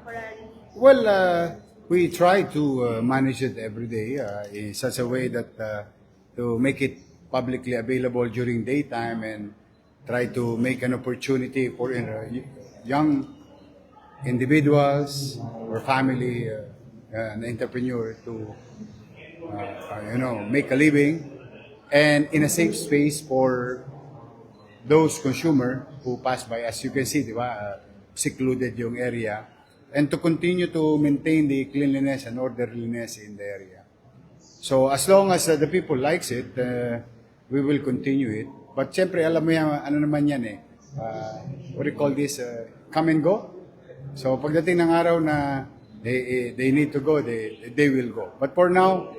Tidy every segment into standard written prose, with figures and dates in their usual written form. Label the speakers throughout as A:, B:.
A: temporary?
B: Well, we try to manage it every day in such a way that to make it publicly available during daytime and try to make an opportunity for young individuals or family, an entrepreneur to make a living and in a safe space for those consumer who pass by. As you can see, di ba, secluded yung area, and to continue to maintain the cleanliness and orderliness in the area. So as long as the people likes it, we will continue it. But syempre, alam mo yan, ano naman yan what do you call this, come and go. So pagdating ng araw na they need to go, they will go. But for now,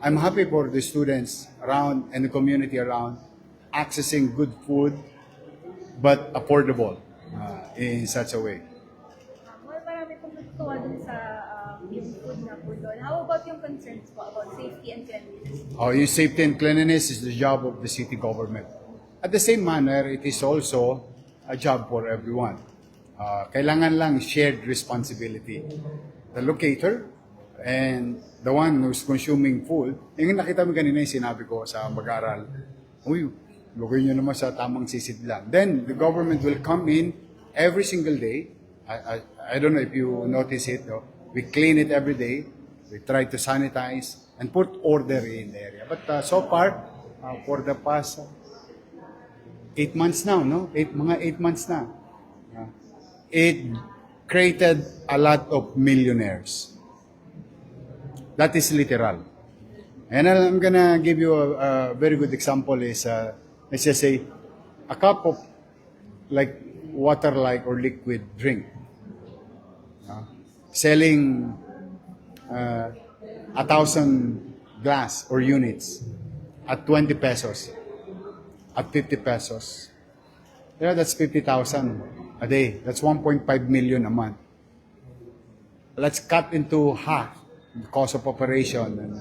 B: I'm happy for the students around and the community around accessing good food but affordable in such a way.
A: Marami pong natutuwa dun sa yung food na po doon. How about yung concerns po about safety and cleanliness?
B: Yung safety and cleanliness is the job of the city government. At the same manner, it is also a job for everyone. Kailangan lang shared responsibility. The locator and the one who's consuming food. Yung nakita mo kanina yung sinabi ko sa mag-aaral, uy, lugay nyo naman sa tamang sisid lang. Then, the government will come in every single day. I don't know if you notice it. No? We clean it every day. We try to sanitize and put order in the area. But so far, for the past 8 months now, no? Mga 8 months na. It created a lot of millionaires. That is literal. And I'm gonna give you a very good example is, let's just say, a cup of like water-like or liquid drink. Selling 1,000 glass or units at 20 pesos, at 50 pesos. Yeah, that's 50,000 a day. That's 1.5 million a month. Let's cut into half the cost of operation.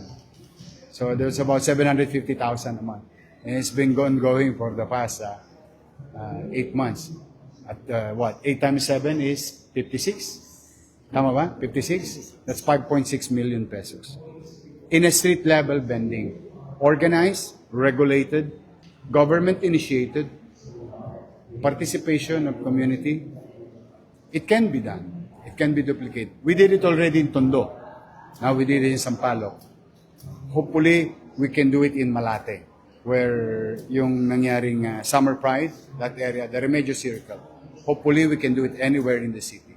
B: So there's about 750,000 a month. And it's been going for the past 8 months. At 8 times 7 is 56? Tama ba? 56? That's 5.6 million pesos. In a street level vending. Organized, regulated, government-initiated, participation of community. It can be done. It can be duplicated. We did it already in Tondo. Now we did it in Sampaloc. Hopefully, we can do it in Malate, where yung nangyaring Summer Pride, that area, the Remedios Circle. Hopefully, we can do it anywhere in the city.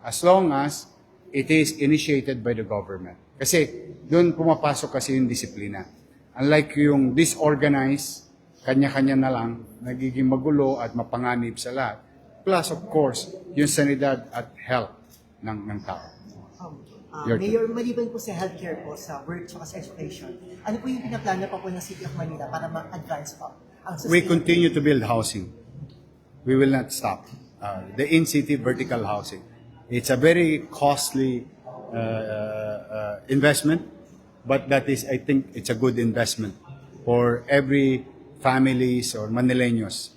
B: As long as it is initiated by the government. Kasi doon pumapasok kasi yung disiplina. Unlike yung disorganized, kanya-kanya na lang, nagiging magulo at mapanganib sa lahat. Plus, of course, yung sanidad at health ng tao.
C: Mayor, maliban po sa healthcare po, sa work at sa education, ano po yung pinaplano pa po ng City of Manila para ma-advance po ang
B: We continue to build housing. We will not stop. The in-city vertical housing. It's a very costly investment, but that is, I think, it's a good investment for every families or Manileños.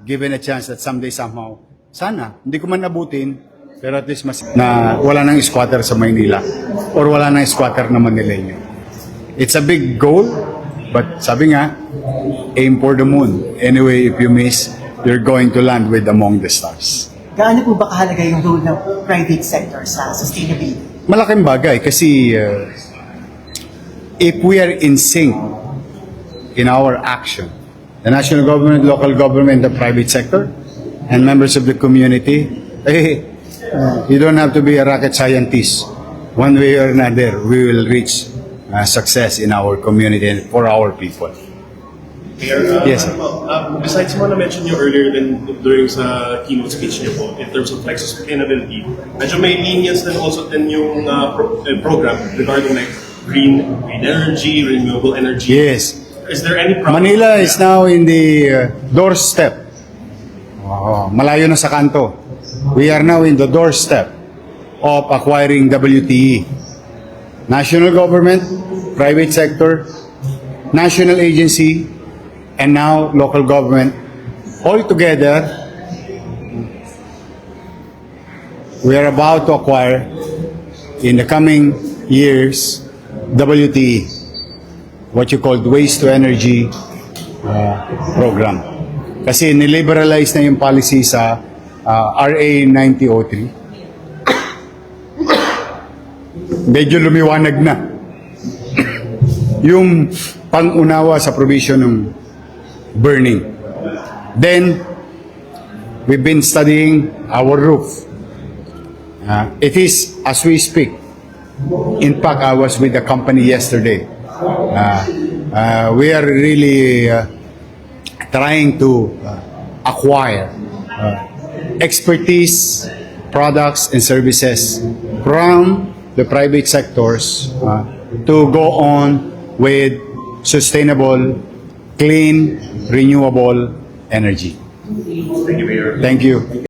B: Given a chance that someday somehow, sana, hindi ko man abutin, pero at least mas na wala nang squatter sa Maynila or wala nang squatter na Manileño. It's a big goal, but sabi nga, aim for the moon. Anyway, if you miss, you're going to land with among the stars.
C: Gaano po ba kahalaga yung role ng private sector sa sustainability?
B: Malaking bagay kasi if we are in sync in our action, the national government, local government, the private sector, and members of the community, you don't have to be a rocket scientist. One way or another, we will reach success in our community and for our people.
D: Mayor,
B: Yes, sir.
D: Besides mo na-mention nyo earlier during sa keynote speech nyo po, in terms of like sustainability, medyo may lenience din also din yung program regarding like green energy, renewable energy.
B: Yes.
D: Is there any problem?
B: Manila is now in the doorstep. Malayo na sa kanto. We are now in the doorstep of acquiring WTE. National government, private sector, national agency, and now local government, all together we are about to acquire in the coming years WTE, what you call Waste to Energy program. Kasi niliberalize na yung policy sa RA 9003. Medyo lumiwanag na yung pangunawa sa provision ng burning. Then, we've been studying our roof. It is as we speak. In fact, I was with the company yesterday. We are really trying to acquire expertise, products, and services from the private sectors to go on with sustainable, clean, renewable energy.
D: Thank you, Mayor.
B: Thank you.